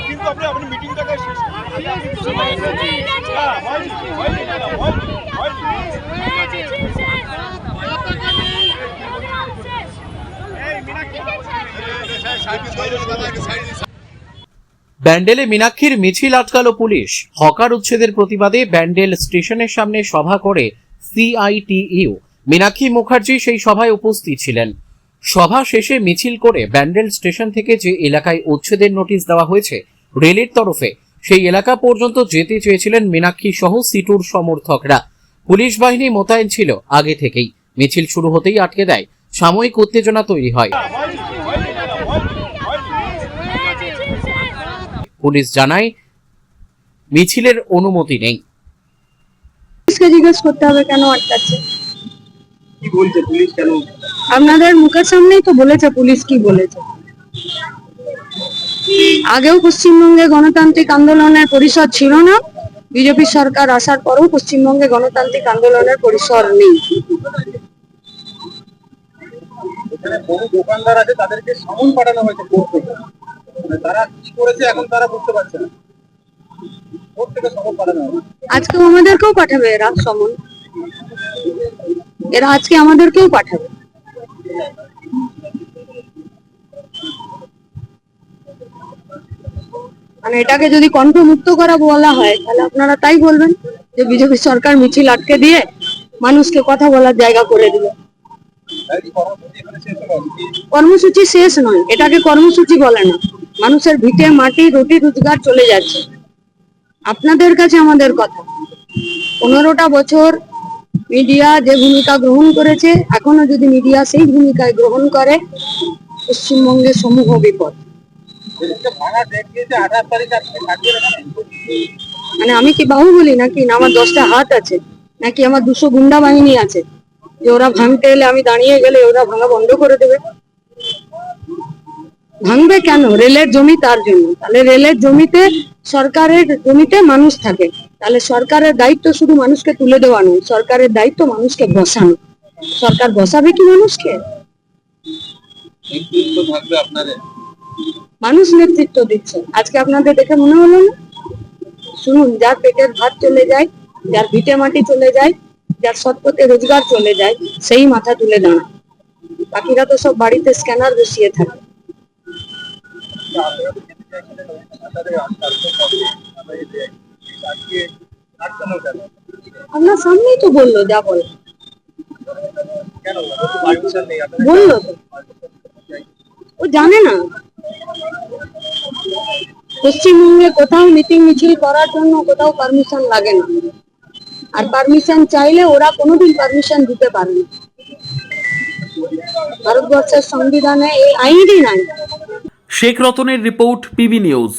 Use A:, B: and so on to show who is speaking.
A: কিন্তু আপনি মিটিংটাকে শেষ
B: ব্যান্ডেলে মীনাক্ষীর মিছিল আটকালো পুলিশ। হকার উচ্ছেদের প্রতিবাদে ব্যান্ডেল স্টেশনের সামনে সভা করে সিআইটিইউ। মীনাক্ষী মুখার্জি সেই সভায় উপস্থিত ছিলেন। সভা শেষে মিছিল করে ব্যান্ডেল স্টেশন থেকে যে এলাকায় উচ্ছেদের নোটিশ দেওয়া হয়েছে রেলের তরফে, সেই এলাকা পর্যন্ত যেতে চেয়েছিলেন মীনাক্ষী সহ সিটুর সমর্থকরা। পুলিশ বাহিনী মোতায়েন ছিল আগে থেকেই। মিছিল শুরু হতেই আটকে দেয়। সাময়িক উত্তেজনা তৈরি হয়। পুলিশ জানায় মিছিলের অনুমতি নেই।
C: জিজ্ঞেস করতে হবে কেন আটকাচ্ছে।
A: কি বলছে পুলিশ? কেন
C: আপনাদের মুখের সামনেই তো বলেছে পুলিশ কি বলেছে। আগেও পশ্চিমবঙ্গে গণতান্ত্রিক আন্দোলনের পরিসর ছিল না, বিজেপি সরকার আসার পরেও পশ্চিমবঙ্গে গণতান্ত্রিক আন্দোলনের পরিসর নেই।
A: এখানে বহু দোকানদার আছে, তাদেরকে সমন পাঠানো হয়েছে কোর্ট থেকে। তারা কি করেছে এখন তারা বুঝতে পারছে না। কোর্ট থেকে সমন পাঠানো হয়েছে।
C: আজকেও আমাদেরকেও পাঠাবে এরা সমন, এরা আজকে আমাদেরকেও পাঠাবে। মানে এটাকে যদি কণ্ঠমুক্ত করা বলা হয় তাহলে আপনারা তাই বলবেন যে বিজেপি সরকার মিছিল আটকে দিয়ে মানুষকে কথা বলার জায়গা করে দিল। কর্মসূচি শেষ নয়, এটাকে কর্মসূচি বলে না। মানুষের ভিটে মাটি রুটি রোজগার চলে যাচ্ছে। আপনাদের কাছে আমাদের কথা, 15টা বছর মিডিয়া যে ভূমিকা গ্রহণ করেছে, এখনো যদি মিডিয়া সেই ভূমিকায় গ্রহণ করে, পশ্চিমবঙ্গের সমূহ বিপদ। মানে আমি কি বাহুবলি নাকি? না আমার 10টা হাত আছে, নাকি আমার 200 গুন্ডা বাহিনী আছে যে ওরা ভাঙতে এলে আমি দাঁড়িয়ে গেলে ওরা ভাঙা বন্ধ করে দেবে? ভাঙবে কেন? রেলের জমি তার জন্য। তাহলে রেলের জমিতে, সরকারের জমিতে মানুষ থাকে, তাহলে সরকারের দায়িত্ব শুধু মানুষকে তুলে দেওয়া নয়, সরকারের দায়িত্ব মানুষকে বসানো। সরকার বসাবে কি মানুষকে? মানুষ নেতৃত্ব দিচ্ছে। আজকে আপনাদের দেখে মনে হলো না? শুনুন, যার পেটের ভাত চলে যায়, যার ভিটে মাটি চলে যায়, যার সৎপথে রোজগার চলে যায়, সেই মাথা তুলে দাঁড়ায়। বাকিরা তো সব বাড়িতে স্ক্যানার বসিয়ে থাকে। আপনার সামনেই তো বললো যা বলে, বললো তো। ও জানে না পশ্চিমবঙ্গে কোথাও মিটিং মিছিল করার জন্য কোথাও পারমিশন লাগে না, আর পারমিশন চাইলে ওরা কোনোদিন পারমিশন দিতে পারে না। ভারতবর্ষের সংবিধানে এই আইনই নাই।
B: শেখ রতনের রিপোর্ট, পিবি নিউজ।